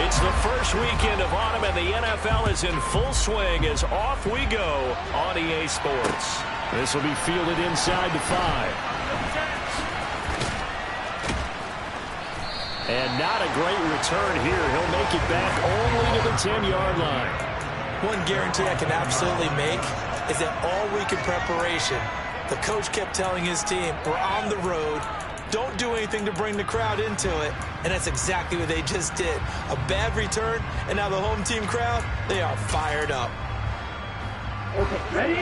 It's the first weekend of autumn, and the NFL is in full swing as off we go on EA Sports. This will be fielded inside the 5. And not a great return here. He'll make it back only to the 10-yard line. One guarantee I can absolutely make is that all week in preparation, the coach kept telling his team, we're on the road, don't do anything to bring the crowd into it, and that's exactly what they just did. A bad return, and now the home team crowd, they are fired up. Okay, ready?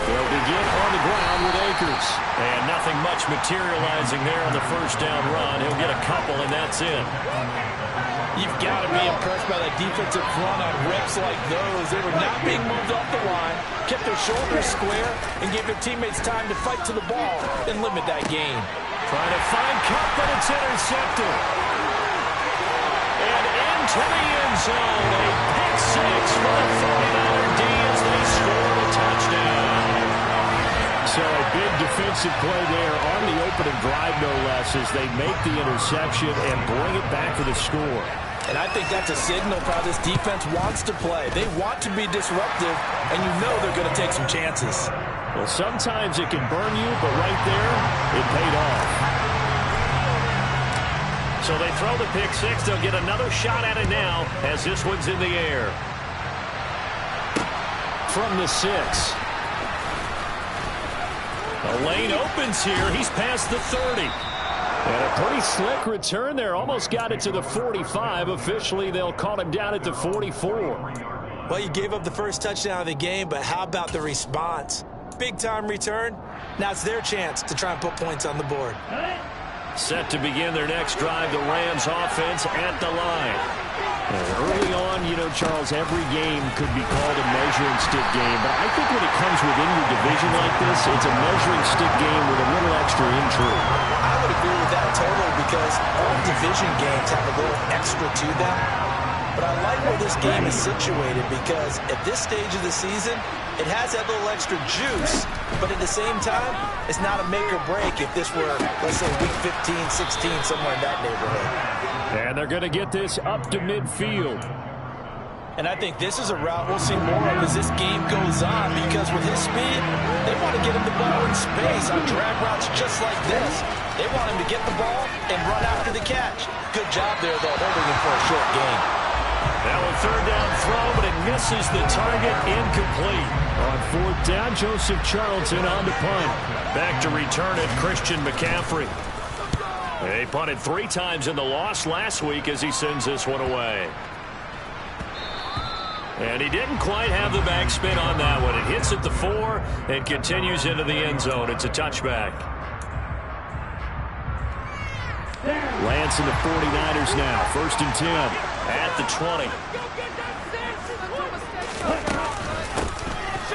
They'll begin on the ground with Akers. And nothing much materializing there on the first down run. He'll get a couple, and that's it. You've got to be impressed by that defensive front on reps like those. They were not being moved off the line, kept their shoulders square, and gave their teammates time to fight to the ball and limit that gain. Trying to find Cup, but it's intercepted. And into the end zone. A pick six for the 49er D as they score a touchdown. So a big defensive play there on the opening drive, no less, as they make the interception and bring it back for the score. And I think that's a signal for how this defense wants to play. They want to be disruptive, and you know they're going to take some chances. Well, sometimes it can burn you, but right there, it paid off. So they throw the pick six. They'll get another shot at it now as this one's in the air. From the 6. The lane opens here. He's past the 30. And a pretty slick return there. Almost got it to the 45. Officially, they'll call him down at the 44. Well, you gave up the first touchdown of the game, but how about the response? Big-time return. Now it's their chance to try and put points on the board. Set to begin their next drive, the Rams offense at the line. Early on, you know, Charles, every game could be called a measuring stick game. But I think when it comes within your division like this, it's a measuring stick game with a little extra intrigue. I would agree with that totally because all division games have a little extra to them. But I like where this game is situated because at this stage of the season, it has that little extra juice. But at the same time, it's not a make or break if this were, let's say, week 15, 16, somewhere in that neighborhood. And they're going to get this up to midfield. And I think this is a route we'll see more of as this game goes on because with his speed, they want to get him the ball in space on drag routes just like this. They want him to get the ball and run after the catch. Good job there, though, holding him for a short gain. Now a third down throw, but it misses the target, incomplete. On fourth down, Joseph Charlton on to punt. Back to return it, Christian McCaffrey. They punted 3 times in the loss last week as he sends this one away. And he didn't quite have the backspin on that one. It hits at the 4 and continues into the end zone. It's a touchback. Lance and the 49ers now. 1st and 10 at the 20.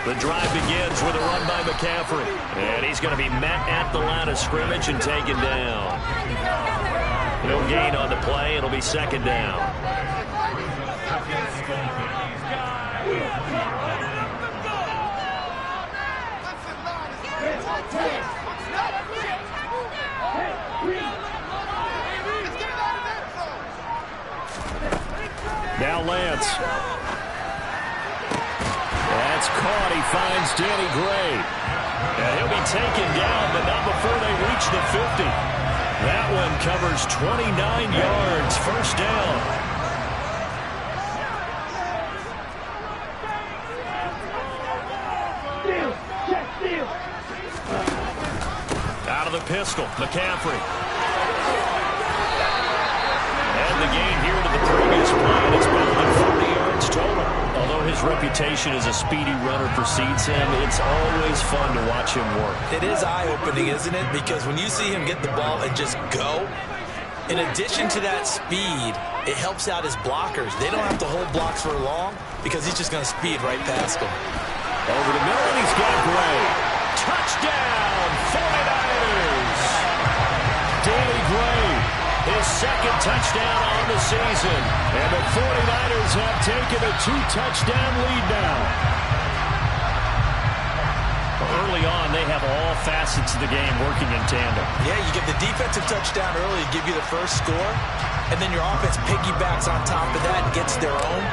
The drive begins with a run by McCaffrey. And he's going to be met at the line of scrimmage and taken down. No gain on the play. It'll be 2nd down. Now Lance. That's caught. He finds Danny Gray. And he'll be taken down, but not before they reach the 50. That one covers 29 yards. 1st down. Out of the pistol, McCaffrey. And the gain here to the previous play, and it's better than 40 yards total. Although his reputation as a speedy runner precedes him, it's always fun to watch him work. It is eye-opening, isn't it? Because when you see him get the ball and just go, in addition to that speed, it helps out his blockers. They don't have to hold blocks for long because he's just going to speed right past them. Over the middle, and he's got Gray. Touchdown, 49ers! Danny Gray, his 2nd touchdown on the season. And the 49ers have taken a 2-touchdown lead now. early on, they have all facets of the game working in tandem. Yeah, you get the defensive touchdown early to give you the first score, and then your offense piggybacks on top of that and gets their own.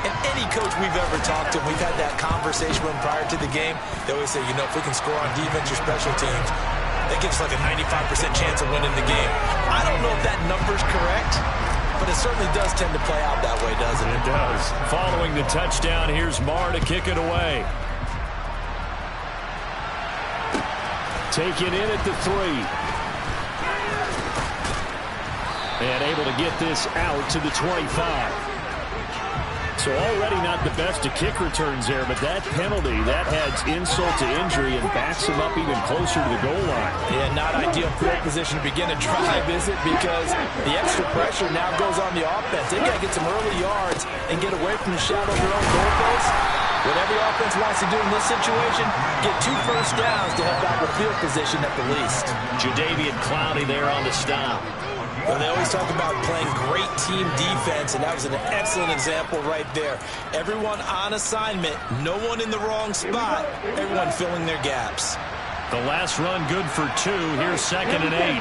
And any coach we've ever talked to, we've had that conversation with them prior to the game. They always say, you know, if we can score on defense or special teams, that gives us like a 95% chance of winning the game. I don't know if that number's correct, but it certainly does tend to play out that way, doesn't it? It does. Following the touchdown, here's Marr to kick it away. Taken in at the 3. And able to get this out to the 25. So already not the best of kick returns there, but that penalty, that adds insult to injury and backs him up even closer to the goal line. Yeah, not ideal field position to begin a drive, is it? Because the extra pressure now goes on the offense. They got to get some early yards and get away from the shadow of their own goalposts. What every offense wants to do in this situation, get 2 first downs to help out with field position at the least. Jadeveon Clowney there on the stop. Well, they always talk about playing great team defense, and that was an excellent example right there. Everyone on assignment, no one in the wrong spot, everyone filling their gaps. The last run good for 2. Here's 2nd and 8.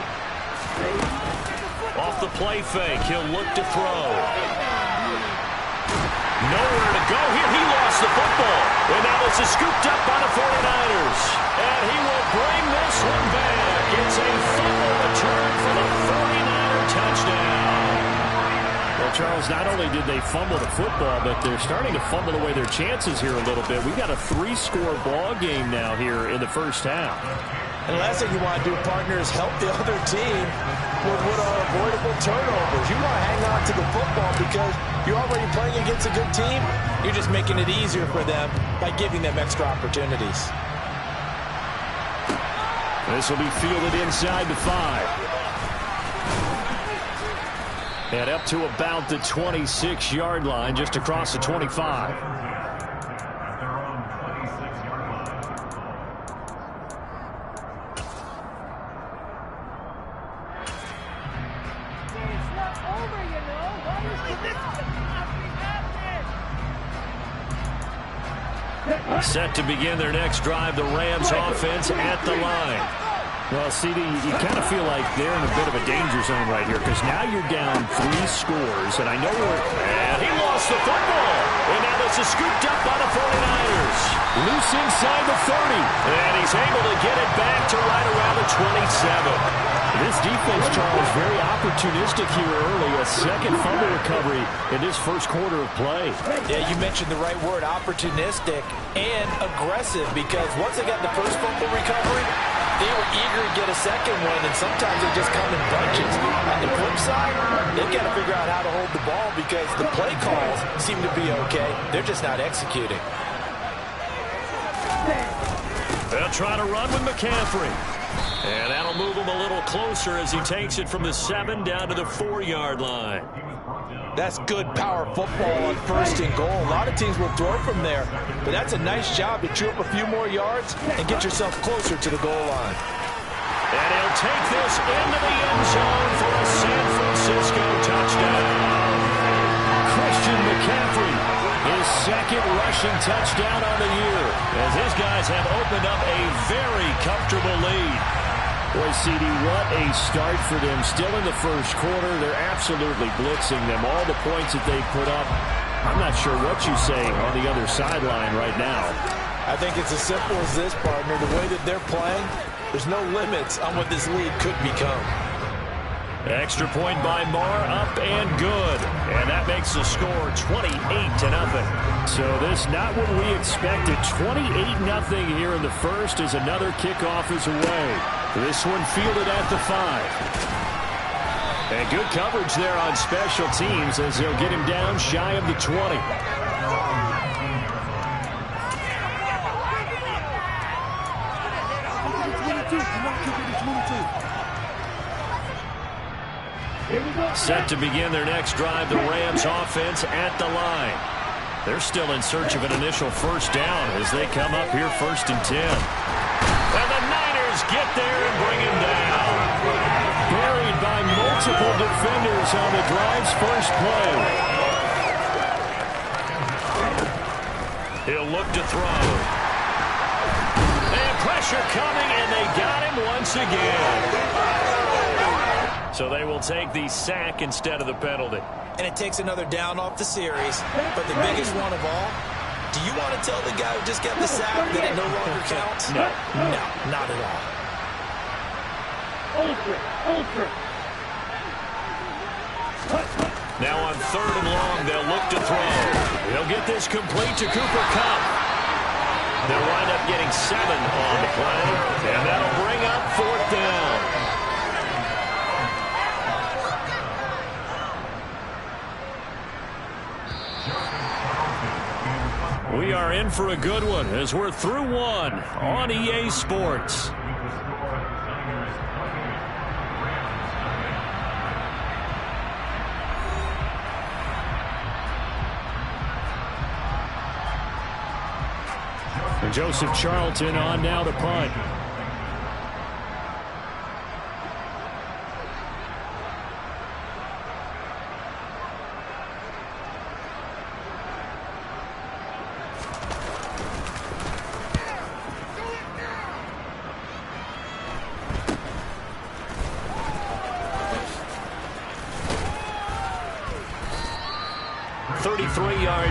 Off the play fake, he'll look to throw. Nowhere to go here. He lost the football. And now this is scooped up by the 49ers. And he will bring this one back. It's a fumble return for the 49er touchdown. Well, Charles, not only did they fumble the football, but they're starting to fumble away their chances here a little bit. We got a 3-score ball game now here in the first half. And the last thing you want to do, partner, is help the other team with what are avoidable turnovers. You want to hang on to the football because you're already playing against a good team. You're just making it easier for them by giving them extra opportunities. This will be fielded inside the 5. And up to about the 26-yard line, just across the 25. Set to begin their next drive, the Rams offense at the line. Well, CD, you kind of feel like they're in a bit of a danger zone right here because now you're down 3 scores, and I know we're... And he lost the football. And now this is scooped up by the 49ers. Loose inside the 30. And he's able to get it back to right around the 27. This defense, Charles, very opportunistic here early. A second fumble recovery in this first quarter of play. Yeah, you mentioned the right word, opportunistic and aggressive, because once they got the first fumble recovery, they were eager to get a second one, and sometimes they just come in bunches. On the flip side, they've got to figure out how to hold the ball because the play calls seem to be okay. They're just not executing. They'll try to run with McCaffrey. And that'll move him a little closer as he takes it from the 7 down to the 4-yard line. That's good power football on 1st and goal. A lot of teams will throw from there, but that's a nice job to chew up a few more yards and get yourself closer to the goal line. And he'll take this into the end zone for a San Francisco touchdown. Christian McCaffrey, his 2nd rushing touchdown on the year, as his guys have opened up a very comfortable lead. Boy, CD, what a start for them. Still in the first quarter, they're absolutely blitzing them. All the points that they put up, I'm not sure what you say on the other sideline right now. I think it's as simple as this, partner. The way that they're playing, there's no limits on what this lead could become. Extra point by Marr, up and good. And that makes the score 28-0. So this not what we expected. 28-0 here in the first as another kickoff is away. This one fielded at the 5. And good coverage there on special teams as they'll get him down shy of the 20. Set to begin their next drive, the Rams offense at the line. They're still in search of an initial first down as they come up here 1st and 10. And the Niners get there and bring him down. Buried by multiple defenders on the drive's first play. He'll look to throw. And pressure coming, and they got him once again. So they will take the sack instead of the penalty. And it takes another down off the series. But the biggest one of all, do you want to tell the guy who just got the sack that it no longer counts? No. No, not at all. Ultra. Now on 3rd and long, they'll look to throw. They'll get this complete to Cooper Kupp. They'll wind up getting 7 on the play, and that'll bring up 4th down. We are in for a good one as we're through one on EA Sports. Joseph Charlton on now to punt.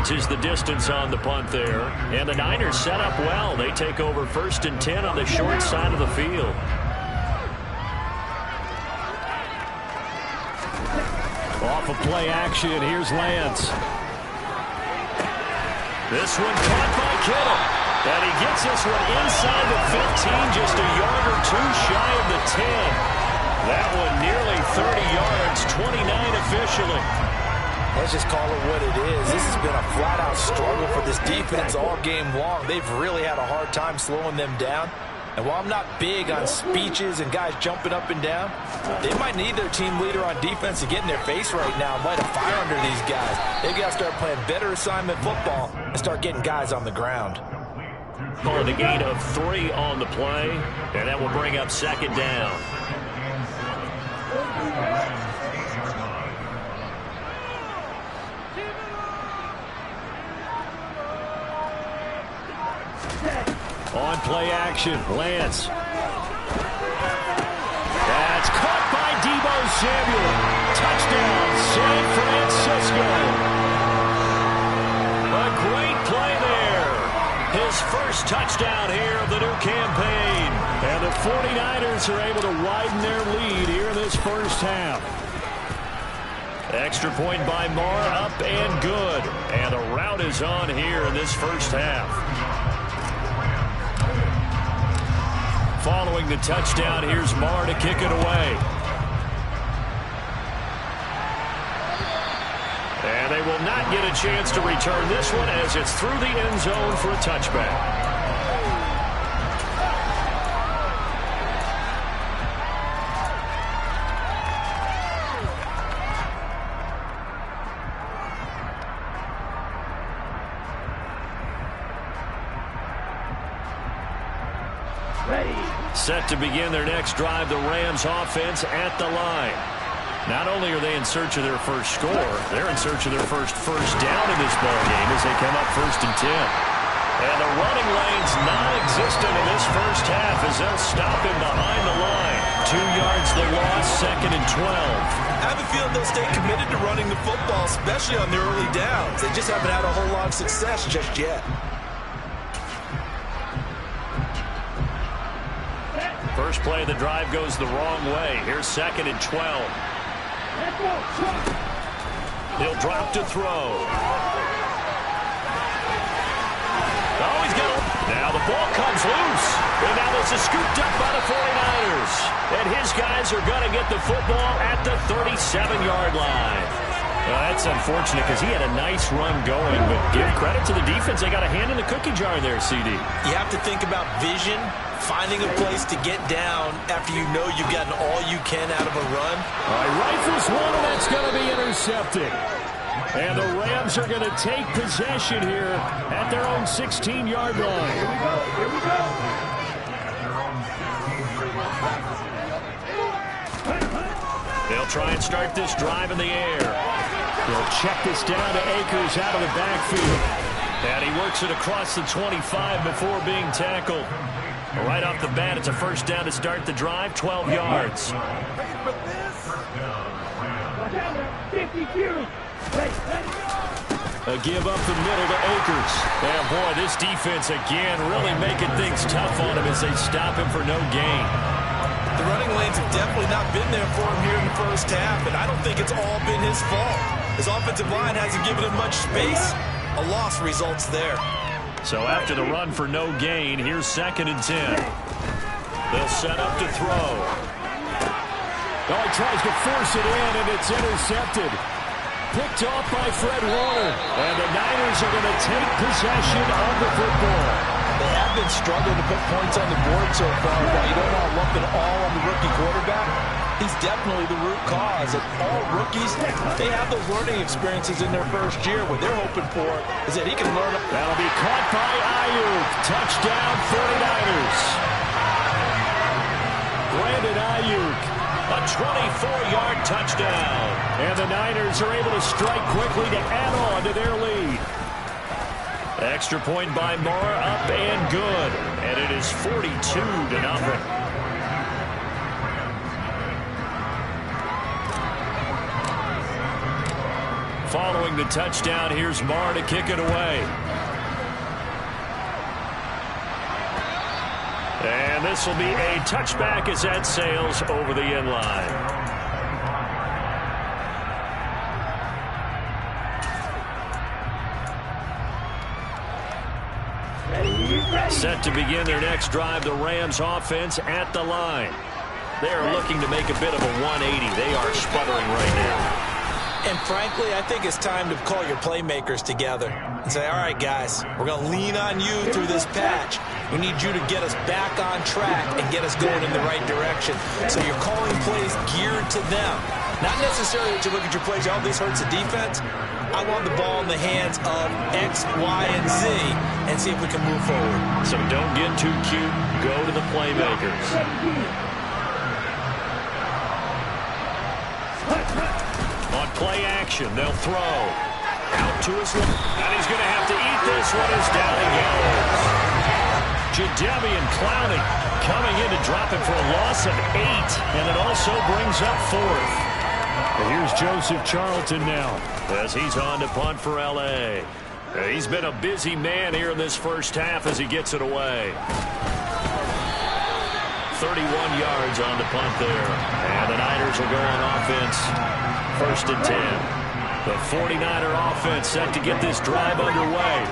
Is the distance on the punt there. And the Niners set up well. They take over 1st and 10 on the short side of the field. Off of play action, here's Lance. This one caught by Kittle. And he gets this one inside the 15, just a yard or 2 shy of the 10. That one nearly 30 yards, 29 officially. Let's just call it what it is. This has been a flat-out struggle for this defense all game long. They've really had a hard time slowing them down. And while I'm not big on speeches and guys jumping up and down, they might need their team leader on defense to get in their face right now and light a fire under these guys. They've got to start playing better assignment football and start getting guys on the ground. Calling a gain of 3 on the play, and that will bring up 2nd down. On play action, Lance. That's caught by Deebo Samuel. Touchdown, San Francisco. A great play there. His first touchdown here of the new campaign. And the 49ers are able to widen their lead here in this first half. Extra point by Marr, up and good. And the route is on here in this first half. Following the touchdown, here's Marr to kick it away. And they will not get a chance to return this one as it's through the end zone for a touchback. Set to begin their next drive, the Rams offense at the line. Not only are they in search of their first score, they're in search of their first down in this ballgame as they come up 1st and 10. And the running lane's non-existent in this first half as they'll stop him behind the line. 2 yards the loss, 2nd and 12. I have a feeling they'll stay committed to running the football, especially on their early downs. They just haven't had a whole lot of success just yet. First play of the drive goes the wrong way. Here's 2nd and 12. He'll drop to throw. Oh, he's got it. Now the ball comes loose. And now this is scooped up by the 49ers. And his guys are going to get the football at the 37-yard line. Well, that's unfortunate because he had a nice run going, but give credit to the defense. They got a hand in the cookie jar there, CD. You have to think about vision, finding a place to get down after you know you've gotten all you can out of a run. All right, rifles one, and that's going to be intercepted. And the Rams are going to take possession here at their own 16-yard line. Here we go. Here we go. They'll try and start this drive in the air. They'll check this down to Akers out of the backfield. And he works it across the 25 before being tackled. Right off the bat, it's a first down to start the drive, 12 yards. A give up the middle to Akers. And boy, this defense again really making things tough on him as they stop him for no gain. The running lanes have definitely not been there for him here in the first half, and I don't think it's all been his fault. His offensive line hasn't given him much space. A loss results there. So after the run for no gain, here's 2nd and 10. They'll set up to throw. Oh, he tries to force it in, and it's intercepted. Picked off by Fred Warner. And the Niners are going to take possession of the football. They have been struggling to put points on the board so far. While you don't want to lump it all on the rookie quarterback, he's definitely the root cause. And all rookies, they have those learning experiences in their first year. What they're hoping for is that he can learn. That'll be caught by Ayuk. Touchdown, 49ers. Brandon Ayuk. A 24-yard touchdown. And the Niners are able to strike quickly to add on to their lead. Extra point by Moore, up and good. And it is 42-0. Following the touchdown, here's Moore to kick it away. And this will be a touchback as that sails over the end line. Set to begin their next drive, the Rams offense at the line. They are looking to make a bit of a 180. They are sputtering right now. And frankly, I think it's time to call your playmakers together and say, all right, guys, we're going to lean on you through this patch. We need you to get us back on track and get us going in the right direction. So you're calling plays geared to them. Not necessarily that you look at your plays, oh, this hurts the defense. I want the ball in the hands of X, Y, and Z and see if we can move forward. So don't get too cute. Go to the playmakers. On play action, they'll throw. Out to his left. And he's going to have to eat this one as down he goes. Jadeveon Clowney coming in to drop it for a loss of 8. And it also brings up 4th. And here's Joseph Charlton now, as he's on to punt for L.A. He's been a busy man here in this first half as he gets it away. 31 yards on the punt there. And the Niners will go on offense. 1st and 10. The 49er offense set to get this drive underway.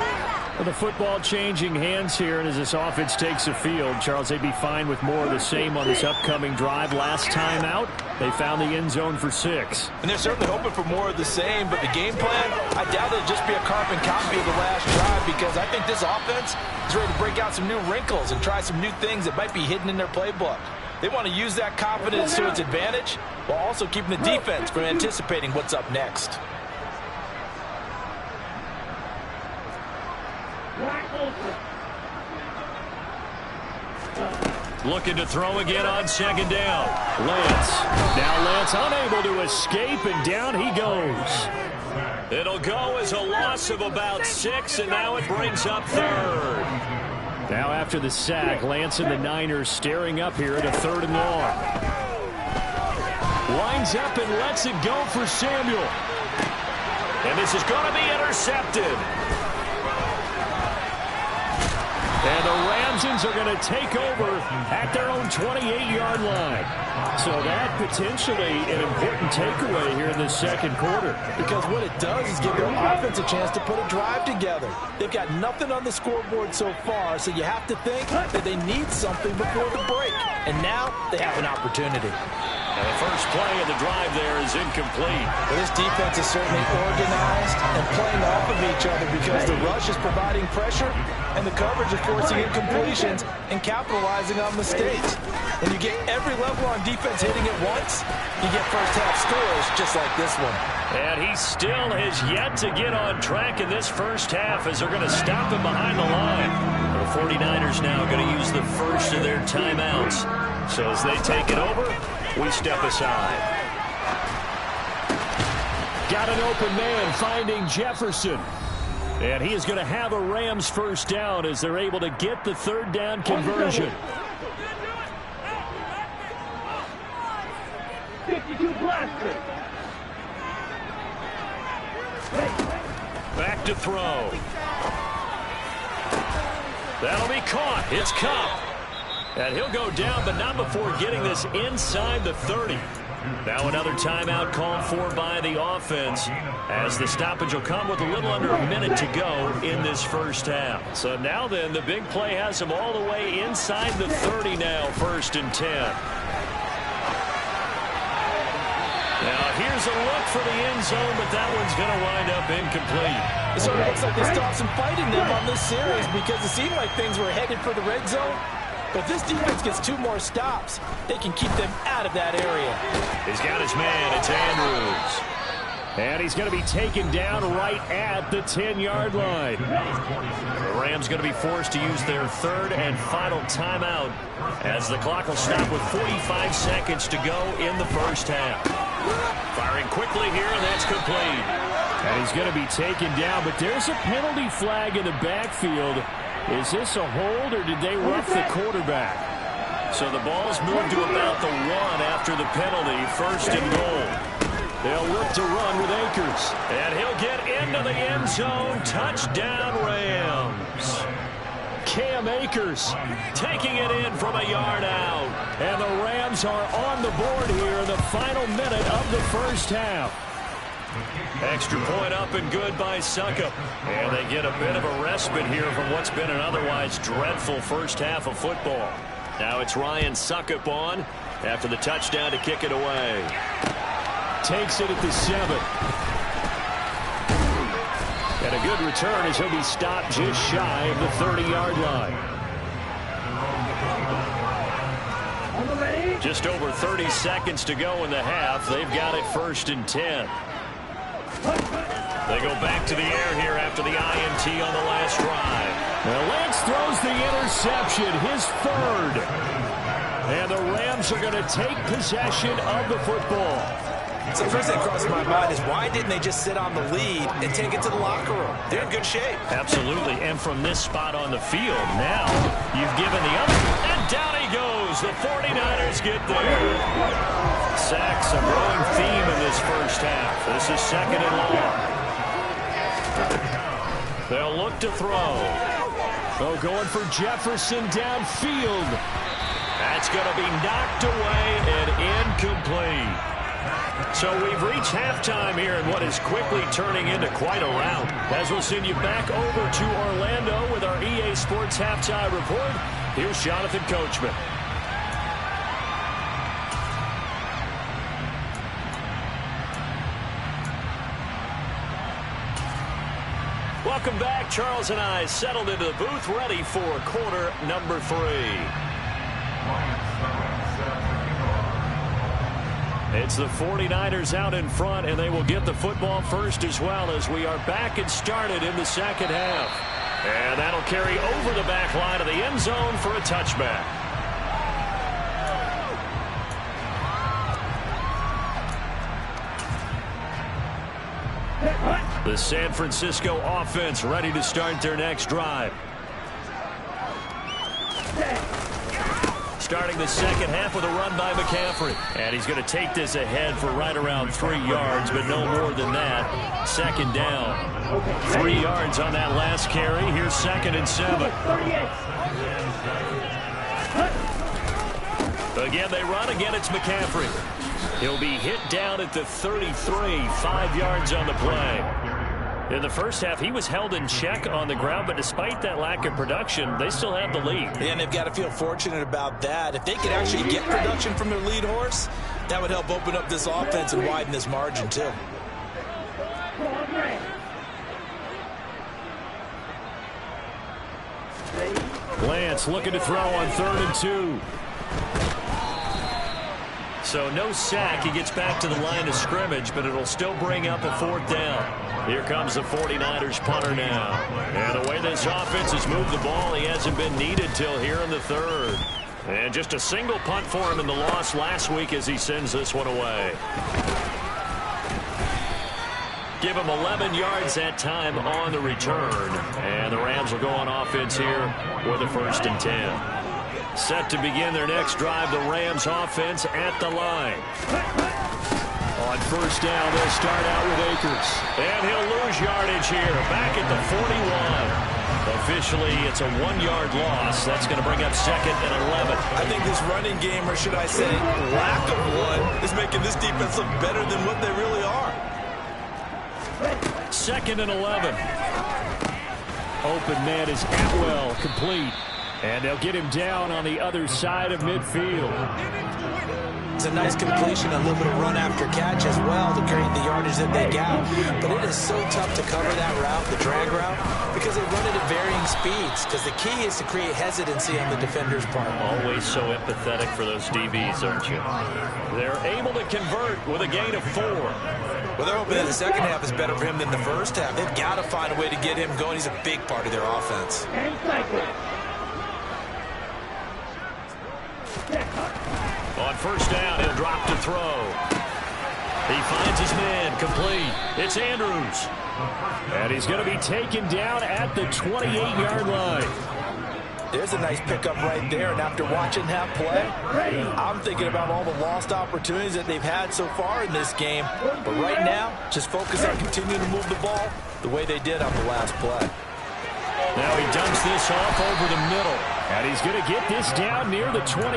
Well, the football changing hands here, and as this offense takes the field, Charles, they'd be fine with more of the same on this upcoming drive. Last time out, they found the end zone for 6. And they're certainly hoping for more of the same, but the game plan, I doubt it'll just be a carbon copy of the last drive, because I think this offense is ready to break out some new wrinkles and try some new things that might be hidden in their playbook. They want to use that confidence to its advantage while also keeping the defense from anticipating what's up next. Looking to throw again on 2nd down. Lance. Now Lance unable to escape, and down he goes. It'll go as a loss of about 6, and now it brings up 3rd. Now after the sack, Lance and the Niners staring up here at a 3rd and long. Lines up and lets it go for Samuel. And this is going to be intercepted. And the Ramsons are going to take over at their own 28-yard line. So that potentially an important takeaway here in the 2nd quarter. Because what it does is give their offense a chance to put a drive together. They've got nothing on the scoreboard so far, so you have to think that they need something before the break. And now they have an opportunity. And the first play of the drive there is incomplete. Well, this defense is certainly organized and playing off of each other because the rush is providing pressure and the coverage is forcing incompletions and capitalizing on mistakes. When you get every level on defense hitting at once, you get first-half scores just like this one. And he still has yet to get on track in this first half as they're going to stop him behind the line. The 49ers now going to use the first of their timeouts. So as they take it over, we step aside. Got an open man finding Jefferson. And he is going to have a Rams first down as they're able to get the third down conversion. 52 blaster. Back to throw. That'll be caught. It's Cup. And he'll go down, but not before getting this inside the 30. Now another timeout called for by the offense as the stoppage will come with a little under a minute to go in this first half. So now then, the big play has him all the way inside the 30 now, 1st and 10. Now here's a look for the end zone, but that one's going to wind up incomplete. It sort of looks like they stopped some fight in them on this series because it seemed like things were headed for the red zone. But if this defense gets 2 more stops, they can keep them out of that area. He's got his man. It's Andrews. And he's going to be taken down right at the 10-yard line. The Rams going to be forced to use their 3rd and final timeout as the clock will stop with 45 seconds to go in the first half. Firing quickly here, and that's complete. And he's going to be taken down, but there's a penalty flag in the backfield. Is this a hold, or did they rough the quarterback? So the ball's moved to about the 1 after the penalty, 1st and goal. They'll look to run with Akers. And he'll get into the end zone. Touchdown, Rams. Cam Akers taking it in from a yard out. And the Rams are on the board here in the final minute of the first half. Extra point up and good by Suckup. And they get a bit of a respite here from what's been an otherwise dreadful first half of football. Now it's Ryan Suckup on after the touchdown to kick it away. Takes it at the 7. And a good return as he'll be stopped just shy of the 30-yard line. Just over 30 seconds to go in the half. They've got it 1st and 10. They go back to the air here after the INT on the last drive. Well, Lance throws the interception, his 3rd. And the Rams are going to take possession of the football. So the first thing that crosses my mind is why didn't they just sit on the lead and take it to the locker room? They're in good shape. Absolutely, and from this spot on the field, now you've given the other, and down he goes. The 49ers get there. Sacks, a growing theme in this first half. This is 2nd and long. They'll look to throw. Oh, going for Jefferson downfield. That's going to be knocked away and incomplete. So we've reached halftime here in what is quickly turning into quite a rout. As we'll send you back over to Orlando with our EA Sports Halftime Report, here's Jonathan Coachman. Welcome back. Charles and I settled into the booth ready for quarter number 3. It's the 49ers out in front, and they will get the football first as well as we are back and started in the second half. And that'll carry over the back line of the end zone for a touchback. The San Francisco offense ready to start their next drive. Starting the second half with a run by McCaffrey. And he's going to take this ahead for right around 3 yards, but no more than that. 2nd down. 3 yards on that last carry. Here's 2nd and 7. Again, they run. Again, it's McCaffrey. He'll be hit down at the 33, 5 yards on the play. In the first half, he was held in check on the ground, but despite that lack of production, they still have the lead. And they've got to feel fortunate about that. If they could actually get production from their lead horse, that would help open up this offense and widen this margin, too. Lance looking to throw on 3rd and 2. So no sack. He gets back to the line of scrimmage, but it'll still bring up a 4th down. Here comes the 49ers punter now. And the way this offense has moved the ball, he hasn't been needed till here in the 3rd. And just a single punt for him in the loss last week as he sends this one away. Give him 11 yards that time on the return. And the Rams will go on offense here with a 1st and 10. Set to begin their next drive, the Rams offense at the line. On 1st down, they'll start out with Akers. And he'll lose yardage here, back at the 41. Officially, it's a 1-yard loss. That's going to bring up 2nd and 11. I think this running game, or should I say lack of one, is making this defense look better than what they really are. 2nd and 11. Open man is Atwell, complete. And they'll get him down on the other side of midfield. It's a nice completion, a little bit of run after catch as well to create the yardage that they got. But it is so tough to cover that route, the drag route, because they run it at varying speeds. Because the key is to create hesitancy on the defender's part. Always so empathetic for those DBs, aren't you? They're able to convert with a gain of 4. Well, they're hoping that the second half is better for him than the first half. They've got to find a way to get him going. He's a big part of their offense. On 1st down, he'll drop to throw. He finds his man, complete. It's Andrews. And he's going to be taken down at the 28-yard line. There's a nice pickup right there, and after watching that play, I'm thinking about all the lost opportunities that they've had so far in this game. But right now, just focus on continuing to move the ball the way they did on the last play. Now he dumps this off over the middle. And he's going to get this down near the 25.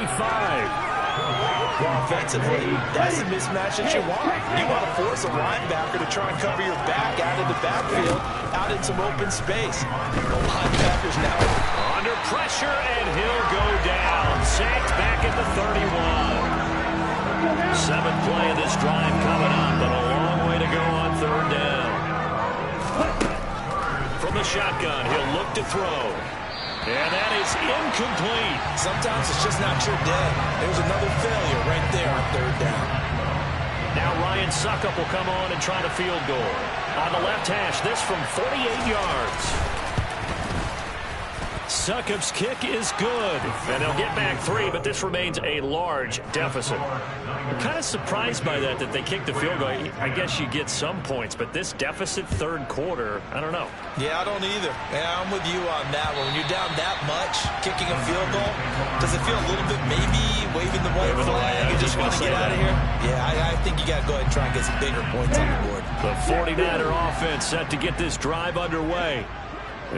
Offensively, that's a mismatch that you want. You want to force a linebacker to try and cover your back out of the backfield, out in some open space. The linebacker's now under pressure, and he'll go down. Sacked back at the 31. 7th play of this drive coming up, but a long way to go on 3rd down. From the shotgun, he'll look to throw. And that is incomplete. Sometimes it's just not your day. There's another failure right there on 3rd down. Now Ryan Suckup will come on and try to field goal. On the left hash, this from 48 yards. Suckup's kick is good. And they'll get back 3, but this remains a large deficit. I'm kind of surprised by that they kicked the field goal. I guess you get some points, but this deficit 3rd quarter, I don't know. Yeah, I don't either. Yeah, I'm with you on that one. When you're down that much, kicking a field goal, does it feel a little bit maybe waving the white flag and just want to get out of here? Yeah, I think you got to go ahead and try and get some bigger points on the board. The 49er offense set to get this drive underway.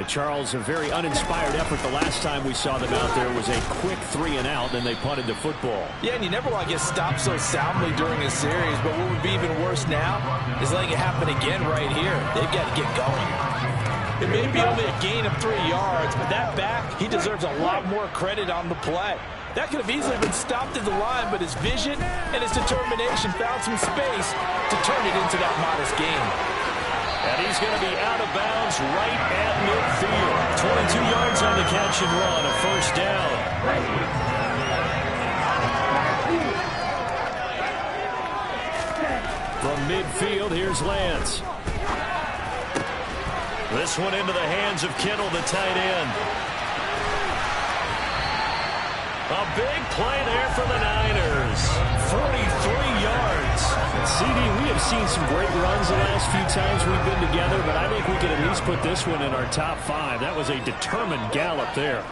Charles, a very uninspired effort. The last time we saw them out there was a quick 3-and-out, and they punted the football. Yeah, and you never want to get stopped so soundly during a series, but what would be even worse now is letting it happen again right here. They've got to get going. It may be only a gain of 3 yards, but that back, he deserves a lot more credit on the play. That could have easily been stopped at the line, but his vision and his determination found some space to turn it into that modest gain. And he's going to be out of bounds right at midfield. 22 yards on the catch and run, a 1st down. From midfield, here's Lance. This one into the hands of Kittle, the tight end. A big play there for the Niners. 43 yards. CD, we have seen some great runs the last few times we've been together, but I think we can at least put this one in our top 5. That was a determined gallop there.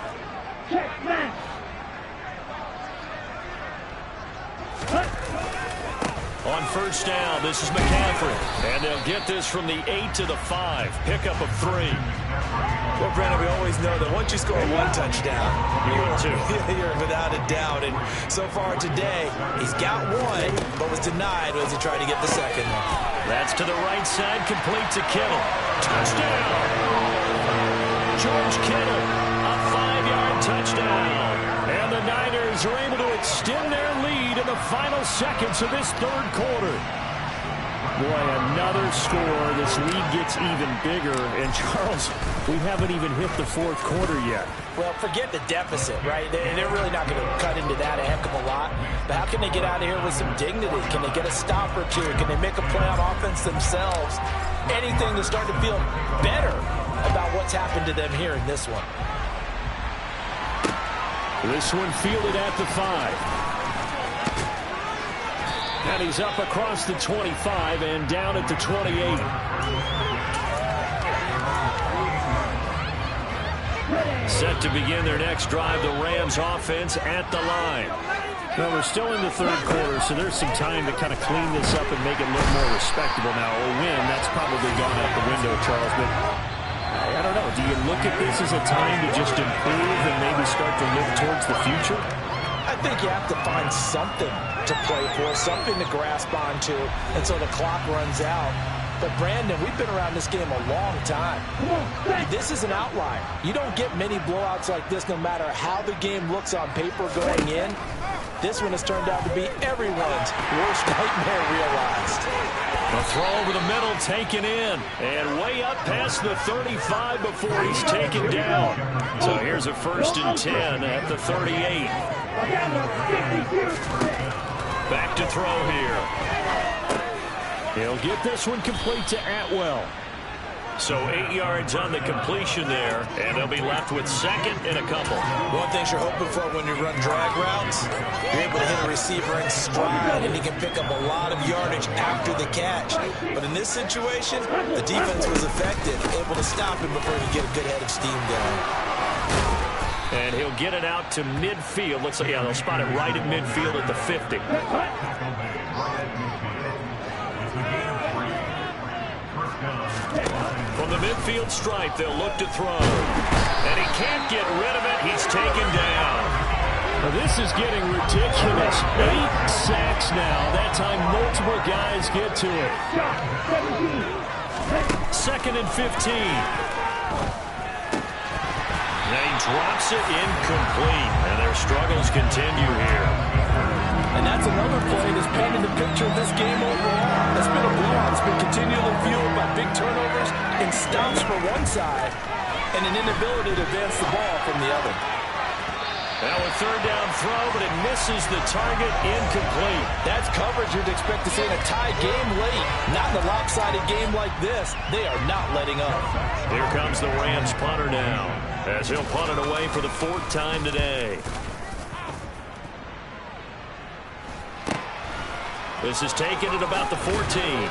On 1st down, this is McCaffrey. And they'll get this from the 8 to the 5. Pickup of 3. Well, Brandon, we always know that once you score 1 touchdown, you're without a doubt. And so far today, he's got 1, but was denied as he tried to get the second one. That's to the right side, complete to Kittle. Touchdown! George Kittle, a 5-yard touchdown. And the Niners are able to extend their lead in the final seconds of this 3rd quarter. Boy, another score. This lead gets even bigger. And, Charles, we haven't even hit the 4th quarter yet. Well, forget the deficit, right? They're really not going to cut into that a heck of a lot. But how can they get out of here with some dignity? Can they get a stop or 2? Can they make a play on offense themselves? Anything to start to feel better about what's happened to them here in this one. This one fielded at the 5. And he's up across the 25 and down at the 28. Set to begin their next drive, the Rams offense at the line. Well, we're still in the third quarter, so there's some time to kind of clean this up and make it a little more respectable. Now, a win, that's probably gone out the window, Charles, but I don't know. Do you look at this as a time to just improve and maybe start to look towards the future? I think you have to find something to play for, something to grasp onto until the clock runs out. But, Brandon, we've been around this game a long time. This is an outlier. You don't get many blowouts like this no matter how the game looks on paper going in. This one has turned out to be everyone's worst nightmare realized. A throw over the middle taken in. And way up past the 35 before he's taken down. So here's a 1st and 10 at the 38. Back to throw here. He'll get this one complete to Atwell. So 8 yards on the completion there, and they'll be left with 2nd and a couple. One thing you're hoping for when you run drag routes, you're able to hit a receiver in stride, and he can pick up a lot of yardage after the catch. But in this situation, the defense was effective, able to stop him before he could get a good head of steam going. And he'll get it out to midfield. Looks like, yeah, they'll spot it right at midfield at the 50. From the midfield stripe, they'll look to throw. And he can't get rid of it. He's taken down. Now, this is getting ridiculous. 8 sacks now. That time, multiple guys get to it. 2nd and 15. And he drops it incomplete. And their struggles continue here. And that's another play that's painted the picture of this game overall. It's been a blowout. It's been continually fueled by big turnovers and stops for one side and an inability to advance the ball from the other. Now a 3rd down throw, but it misses the target, incomplete. That's coverage you'd expect to see in a tie game late. Not in a lopsided game like this. They are not letting up. Here comes the Rams punter now, as he'll punt it away for the 4th time today. This is taken at about the 14.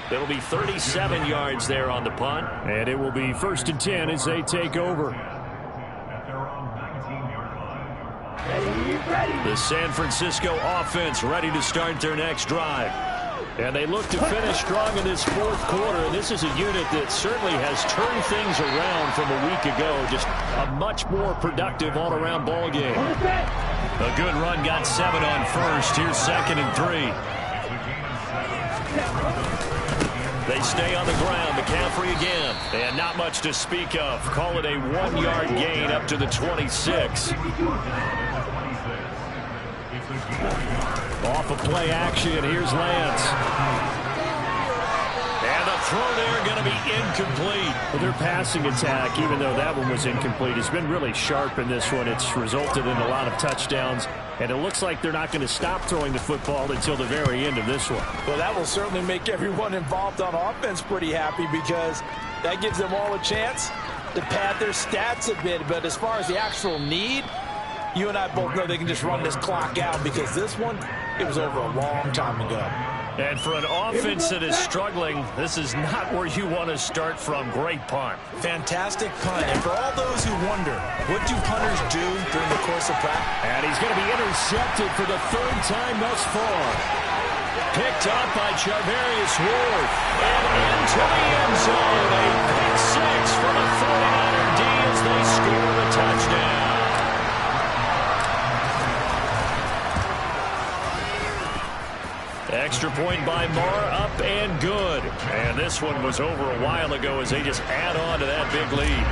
It'll be 37 yards there on the punt. And it will be 1st and 10 as they take over. The San Francisco offense ready to start their next drive. And they look to finish strong in this 4th quarter. And this is a unit that certainly has turned things around from a week ago. Just a much more productive all-around ball game. A good run, got 7 on 1st. Here's 2nd and 3. They stay on the ground. McCaffrey again. And not much to speak of. Call it a 1-yard gain up to the 26. Off of play action, here's Lance. And the throw there going to be incomplete. Well, their passing attack, even though that one was incomplete, has been really sharp in this one. It's resulted in a lot of touchdowns, and it looks like they're not going to stop throwing the football until the very end of this one. Well, that will certainly make everyone involved on offense pretty happy because that gives them all a chance to pad their stats a bit. But as far as the actual need, you and I both know they can just run this clock out because this one, it was over a long time ago. And for an offense that is struggling, this is not where you want to start from. Great punt. Fantastic punt. And for all those who wonder, what do punters do during the course of practice? And he's going to be intercepted for the 3rd time thus far. Picked up by Charvarius Ward. And into the end zone. A pick 6 from a 49er D as they score the touchdown. Extra point by Marr, up and good. And this one was over a while ago as they just add on to that big lead.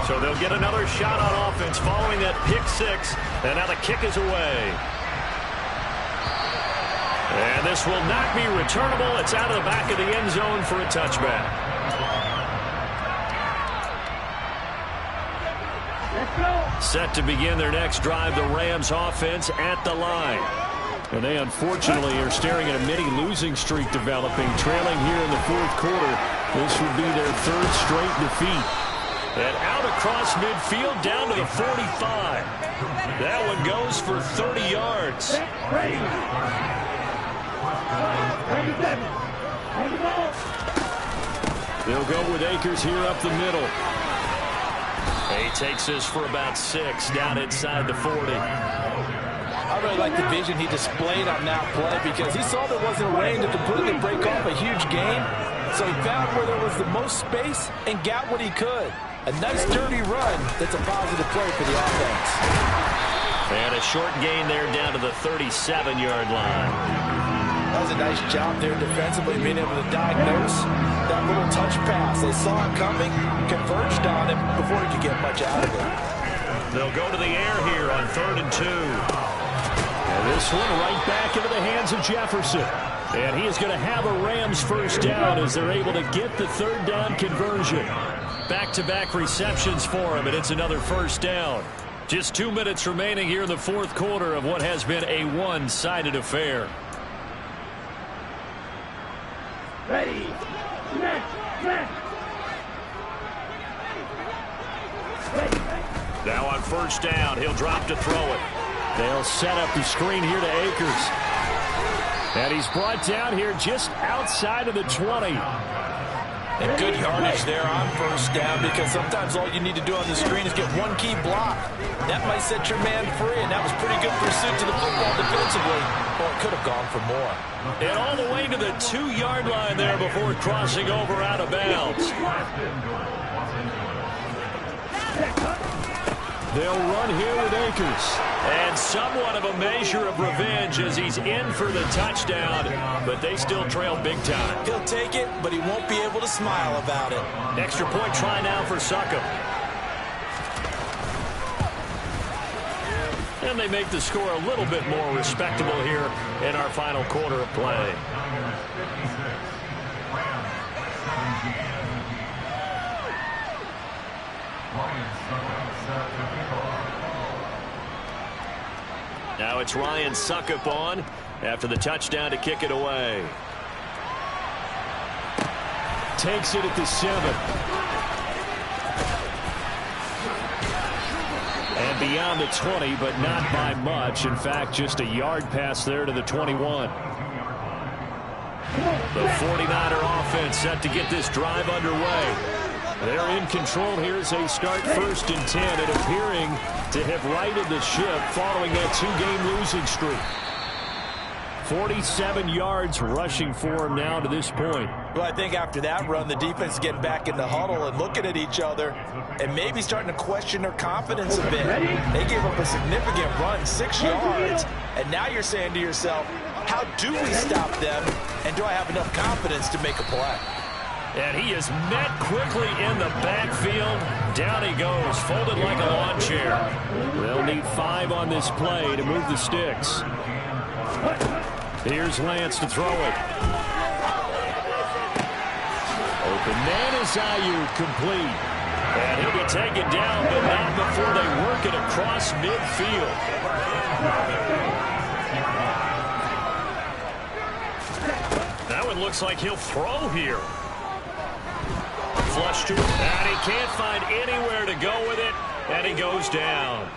So they'll get another shot on offense following that pick 6. And now the kick is away. And this will not be returnable. It's out of the back of the end zone for a touchback. Set to begin their next drive, the Rams offense at the line. And they unfortunately are staring at a mini losing streak developing, trailing here in the 4th quarter. This would be their 3rd straight defeat. And out across midfield down to the 45. That one goes for 30 yards. They'll go with Akers here up the middle. He takes this for about 6 down inside the 40. I really like the vision he displayed on that play because he saw there wasn't a lane to completely break off a huge gain. So he found where there was the most space and got what he could. A nice dirty run that's a positive play for the offense. And a short gain there down to the 37-yard line. That was a nice job there defensively, being able to diagnose that little touch pass. They saw it coming, converged on him before he could get much out of it. They'll go to the air here on 3rd and 2. And this one right back into the hands of Jefferson. And he is going to have a Rams first down as they're able to get the 3rd down conversion. Back-to-back receptions for him, and it's another first down. Just 2 minutes remaining here in the 4th quarter of what has been a one-sided affair. Ready. Now on first down, he'll drop to throw it. They'll set up the screen here to Akers. And he's brought down here just outside of the 20. And good yardage there on first down because sometimes all you need to do on the screen is get one key block. That might set your man free, and that was pretty good pursuit to the football defensively. Well, it could have gone for more. And all the way to the 2-yard line there before crossing over out of bounds. They'll run here with Akers. And somewhat of a measure of revenge as he's in for the touchdown, but they still trail big time. He'll take it, but he won't be able to smile about it. Extra point try now for Succop. And they make the score a little bit more respectable here in our final quarter of play. Now it's Ryan Succop on after the touchdown to kick it away. Takes it at the 7. And beyond the 20, but not by much. In fact, just a yard pass there to the 21. The 49er offense set to get this drive underway. They're in control here as they start 1st and 10 and appearing to have righted the ship following that 2-game losing streak. 47 yards rushing for him now to this point. Well, I think after that run, the defense is getting back in the huddle and looking at each other and maybe starting to question their confidence a bit. They gave up a significant run, 6 yards, and now you're saying to yourself, how do we stop them, and do I have enough confidence to make a play? And he is met quickly in the backfield. Down he goes, folded like a lawn chair. They'll need 5 on this play to move the sticks. Here's Lance to throw it. Open man is Ayuk, complete. And he'll be taken down, but not before they work it across midfield. That one looks like he'll throw here. Flush to it, and he can't find anywhere to go with it, and he goes down.